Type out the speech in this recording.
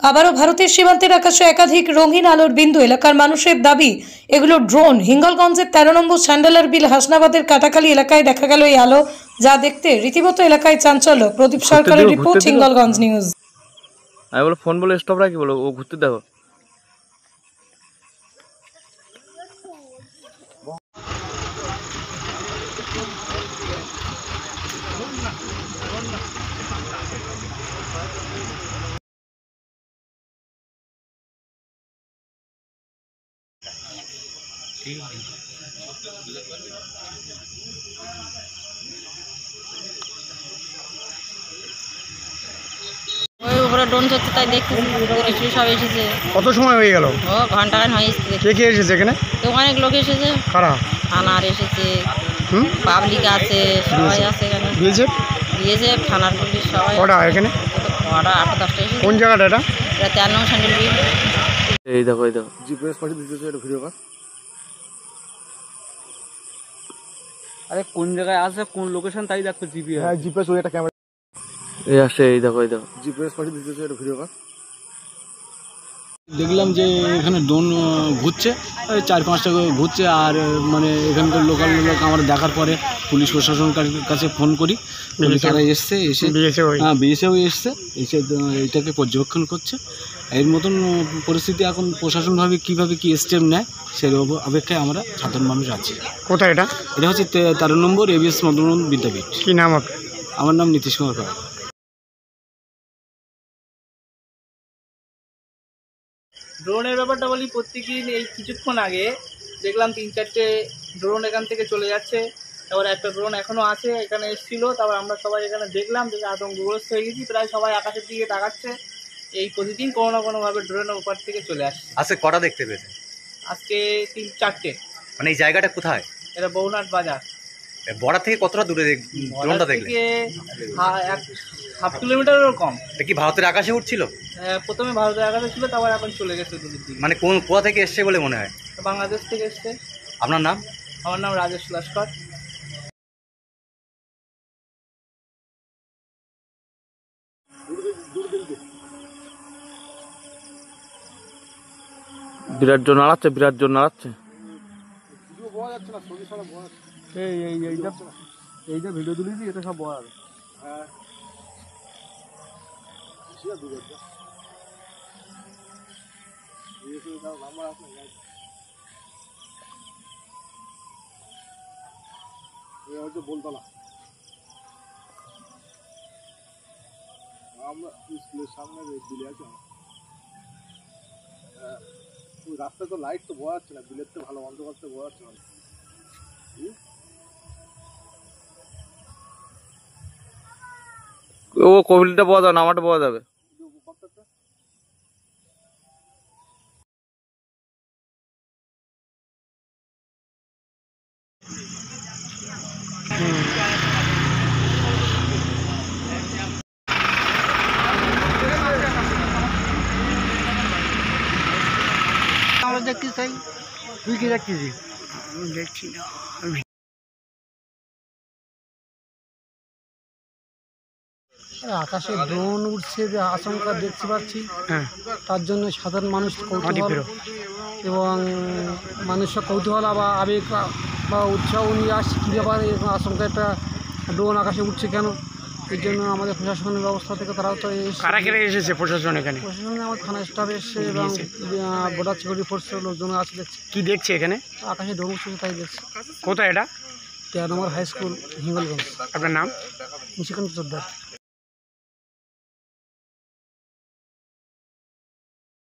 আবারও ভারতের সীমান্তের আকাশে একাধিক রঙিন আলোর বিন্দু। এলাকার মানুষের দাবি এগুলো ড্রোন। হিঙ্গলগঞ্জের 13 নম্বর স্যান্ডেলার বিল হাসনাবাদের কাটাখালী এলাকায় দেখা গেল এই আলো, যা দেখতে রীতিমতো এলাকায় চাঞ্চল্য। প্রদীপ সরকারের রিপোর্ট, হিঙ্গলগঞ্জ নিউজ। আমি বলো ফোন বলে স্টপ রাখি, বলো ও ঘুরতে দেখো। ওই উপরে ড্রোন চলছে তাই দেখতেছি, সব এসেছে। কত সময় হয়ে গেল? ও ঘন্টাখান হয়ে এসেছে। কে কে এসেছে এখানে? তো অনেক লোক এসেছে। কারা? থানার এসেছে, পাবলিক আছে, সবাই আছে এখানে। দিয়েছে থানার পুলিশ সবাই। কটা এখানে? ওরা 8-10টা এসেছে। কোন জায়গাটা এটা? এটা 13 নম্বর স্যান্ডেল বিল। এই দেখো জিপিএস পাঠিয়ে দিতেছে, এটা ভিডিও কর। আরে কোন জায়গায় আছে, কোন লোকেশন তাই দেখো জিপিএস। হ্যাঁ জিপিএস ওই একটা ক্যামেরা। এই আসে, এই দেখো জিপিএস পাঠিয়ে দিতেছে, এটা ভিডিও কর। দেখলাম যে এখানে ড্রোন ঘুরছে, 4-5টা ঘুরছে। আর মানে এখানকার লোকাল লোক আমরা দেখার পরে পুলিশ প্রশাসনের কাছে ফোন করি, তারা এসছে, এসে বিএসএফ এসছে, এসে এটাকে পর্যবেক্ষণ করছে। এর মতন পরিস্থিতি এখন প্রশাসনভাবে কীভাবে কী স্টেপ নেয় সেই অপেক্ষায় আমরা সাধারণ মানুষ আছি। কোথায় এটা? এটা হচ্ছে 13 নম্বর এবিএস মদনমোহন বিদ্যাপীঠ। কী নাম আপনার? আমার নাম নীতিশ কুমার পাল। ড্রোনের ব্যাপারটা বলি, প্রত্যেকদিন এই কিছুক্ষণ আগে দেখলাম 3-4টে ড্রোন এখান থেকে চলে যাচ্ছে। তারপর একটা ড্রোন এখনও আছে, এখানে এসেছিলো। তারপর আমরা সবাই এখানে দেখলাম, দেখে আতঙ্কগ্রস্ত হয়ে গেছি। প্রায় সবাই আকাশের দিকে তাকাচ্ছে। এই প্রতিদিন কোনো না কোনোভাবে ড্রোনের উপর থেকে চলে আসছে। আজকে কটা দেখতে পেয়েছে? আজকে 3-4টে। মানে এই জায়গাটা কোথায়? এটা বৌনাট বাজার। বর্ডার থেকে কতটা দূরে ড্রোনটা দেখলে? হাফ কিলোমিটারেরও কম। এটা কি ভারতের আকাশে উঠছিল? প্রথমে ভারতের আকাশে ছিল, তারপর এখন চলে গেছে দূরের দিকে। মানে কোথা থেকে এসছে বলে মনে হয়? বাংলাদেশ থেকে এসছে। আপনার নাম? আমার নাম রাজেশ লস্কর। বিরাট জোর নাড়াচ্ছে, বিরাট জোর নাড়াচ্ছে। এইটা ভিডিও তুলেছি, এটা সব বড়। হ্যাঁ বলতলা আমরা স্কুলের সামনে দিলে আছে। ওই রাস্তায় তো লাইট তো বোঝা যাচ্ছে না, বিলের তো ভালো বন্ধ করতে বোঝা যাচ্ছে না। ও কোভিলটা পাওয়া যাবে না, আমারটা পাওয়া যাবে। আমরা দেখতে চাই। তুই কি দেখতেছি? আমি দেখছি না। আকাশে ড্রোন উঠছে যে আশঙ্কা দেখতে পাচ্ছি, তার জন্য সাধারণ মানুষ কৌতূহল এবং মানুষের কৌতূহল বা আবেগ বা উৎসাহ নিয়ে আসছে কী ব্যাপারে আশঙ্কা, একটা ড্রোন আকাশে উঠছে কেন। এর জন্য আমাদের প্রশাসনের ব্যবস্থা থেকে তারাও তো এসেছে। প্রশাসন এখানে? প্রশাসনে আমার থানা স্টাফ এসছে এবং বর্ডার সিকিউরিটি ফোর্সের লোকজন আছে। দেখছে কি দেখছে এখানে? আকাশে ড্রোন উঠছে তাই দেখছে। কোথায় এটা? 13 নম্বর হাই স্কুল, হিঙ্গলগঞ্জ। আপনার নাম? নিশিকান্ত সর্দার।